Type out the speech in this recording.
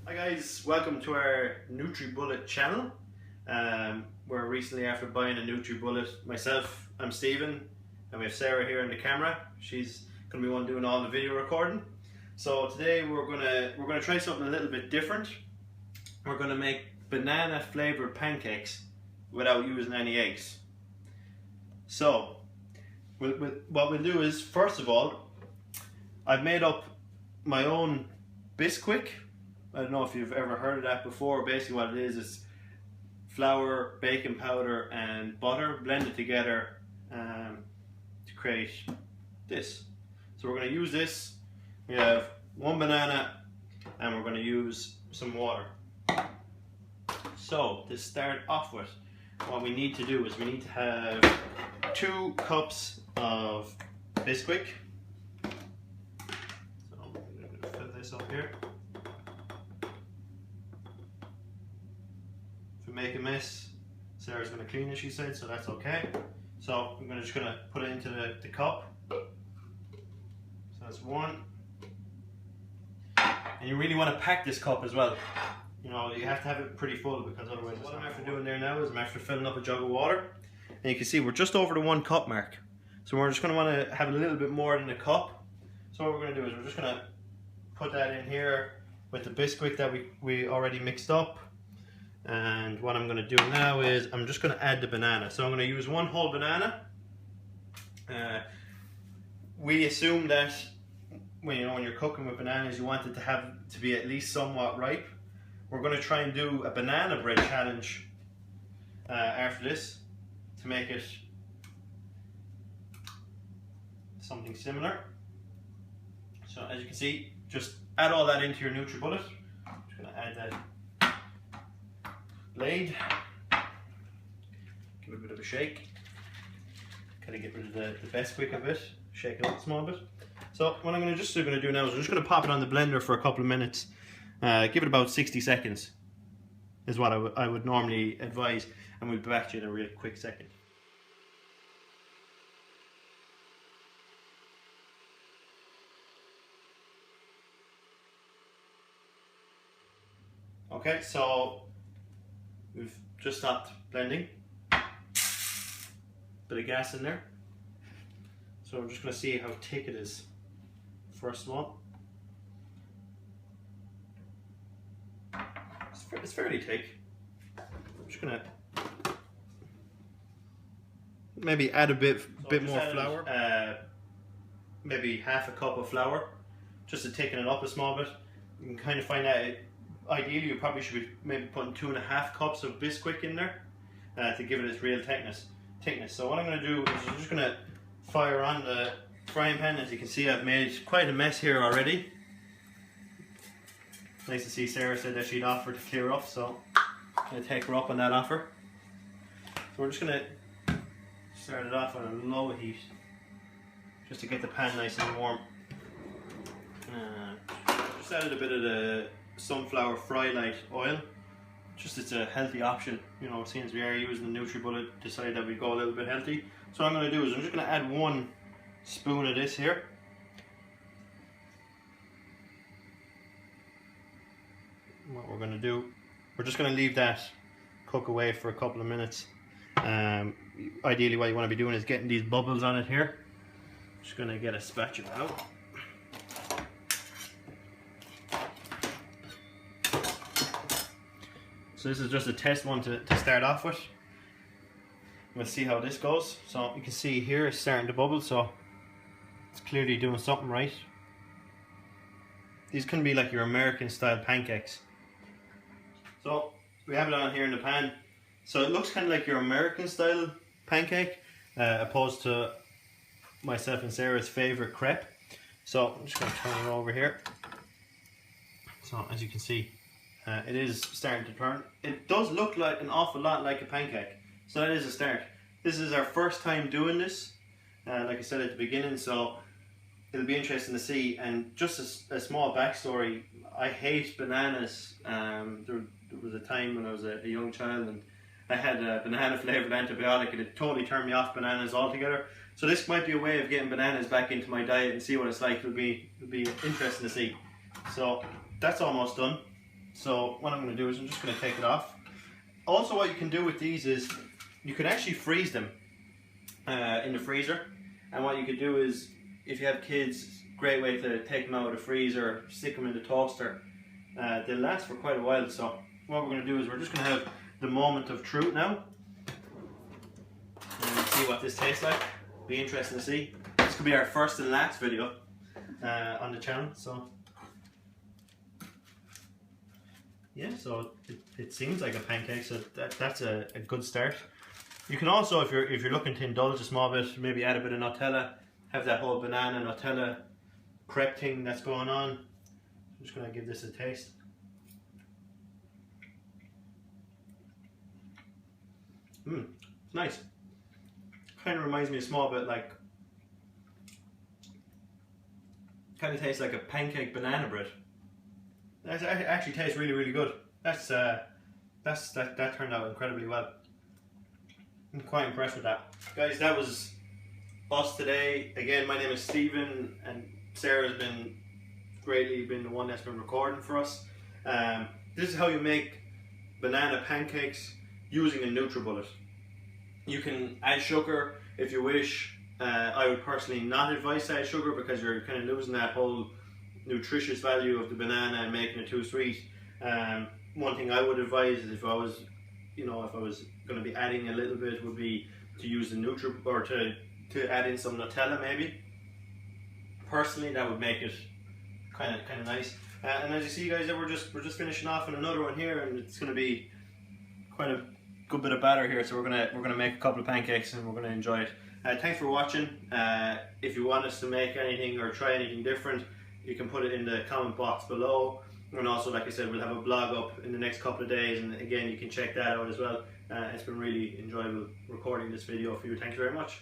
Hi guys, welcome to our Nutribullet channel. We're recently after buying a Nutribullet. Myself, I'm Stephen, and we have Sarah here in the camera. She's going to be one doing all the video recording. So today we're gonna try something a little bit different. We're gonna make banana flavored pancakes without using any eggs. So what we'll do is, first of all, I've made up my own Bisquick. I don't know if you've ever heard of that before. Basically what it is flour, baking powder and butter blended together to create this. So we're going to use this. We have one banana and we're going to use some water. So to start off with, what we need to do is we need to have 2 cups of Bisquick. So I'm going to fill this up here. Make a mess, Sarah's going to clean it, she said, so that's okay. So I'm just going to put it into the cup. So that's 1. And you really want to pack this cup as well. You know, you have to have it pretty full because otherwise. So what I'm after doing there now is I'm after filling up a jug of water. And you can see we're just over the 1 cup mark. So we're just going to want to have a little bit more than a cup. So what we're going to do is we're just going to put that in here with the Bisquick that we already mixed up. And what I'm going to do now is I'm just going to add the banana. So I'm going to use 1 whole banana. We assume that when you're cooking with bananas, you want it to be at least somewhat ripe. We're going to try and do a banana bread challenge after this to make it something similar. So as you can see, just add all that into your Nutribullet. I'm just going to add that blade, give it a bit of a shake, kind of get rid of the Bisquick a bit, shake it up a small bit. So what I'm going to do now is I'm just going to pop it on the blender for a couple of minutes, give it about 60 seconds is what I would normally advise, and we'll be back to you in a real quick second. Okay, so we've just stopped blending. Bit of gas in there. So we're just going to see how thick it is. First one. It's fairly thick. I'm just going to maybe add a bit more flour. Maybe half a cup of flour, just to thicken it up a small bit. You can kind of find out. Ideally, you probably should be maybe putting 2.5 cups of Bisquick in there to give it its real thickness. So what I'm going to do is I'm just going to fire on the frying pan. As you can see, I've made quite a mess here already. Nice to see Sarah said that she'd offer to clear up, so I'm going to take her up on that offer. So we're just going to start it off on a low heat, just to get the pan nice and warm. Just added a bit of the sunflower fry light oil. Just it's a healthy option, you know, since we are using the Nutribullet, decided that we go a little bit healthy. So what I'm going to do is I'm just going to add 1 spoon of this here. What we're going to do, we're just going to leave that cook away for a couple of minutes. Ideally what you want to be doing is getting these bubbles on it here. Just going to get a spatula out. So this is just a test one to start off with. We'll see how this goes. So you can see here it's starting to bubble, so it's clearly doing something right. These can be like your American style pancakes. So we have it on here in the pan. So it looks kind of like your American style pancake, opposed to myself and Sarah's favorite crepe. So I'm just going to turn it over here. So as you can see, it is starting to turn. It does look like an awful lot like a pancake, so that is a start. This is our first time doing this, like I said at the beginning, so it'll be interesting to see. And just a small backstory, I hate bananas. There was a time when I was a young child and I had a banana flavoured antibiotic and it totally turned me off bananas altogether. So this might be a way of getting bananas back into my diet and see what it's like. It'll be interesting to see. So that's almost done. So what I'm going to do is I'm just going to take it off. Also, what you can do with these is you can actually freeze them in the freezer. And what you could do is, if you have kids, great way to take them out of the freezer, stick them in the toaster. They'll last for quite a while. So what we're going to do is we're just going to have the moment of truth now. And see what this tastes like. Be interesting to see. This could be our first and last video on the channel. So yeah, so it seems like a pancake, so that's a good start. You can also, if you're looking to indulge a small bit, maybe add a bit of Nutella, have that whole banana Nutella crepe thing that's going on. I'm just going to give this a taste. It's nice. Kind of reminds me a small bit like, kind of tastes like a pancake banana bread. That actually tastes really, really good. That turned out incredibly well. I'm quite impressed with that. Guys, that was us today. Again, my name is Stephen, and Sarah's been the one that's been recording for us. This is how you make banana pancakes using a Nutribullet. You can add sugar if you wish. I would personally not advise to add sugar because you're kind of losing that whole nutritious value of the banana and making it too sweet. One thing I would advise is if I was going to be adding a little bit, would be to use the Nutribullet, or to add in some Nutella maybe. Personally, that would make it kind of nice. And as you see, guys, we're just finishing off on another one here, and it's going to be quite a good bit of batter here. So we're gonna make a couple of pancakes and we're gonna enjoy it. Thanks for watching. If you want us to make anything or try anything different, you can put it in the comment box below. And also, like I said, we'll have a blog up in the next couple of days, and again, you can check that out as well. It's been really enjoyable recording this video for you. Thank you very much.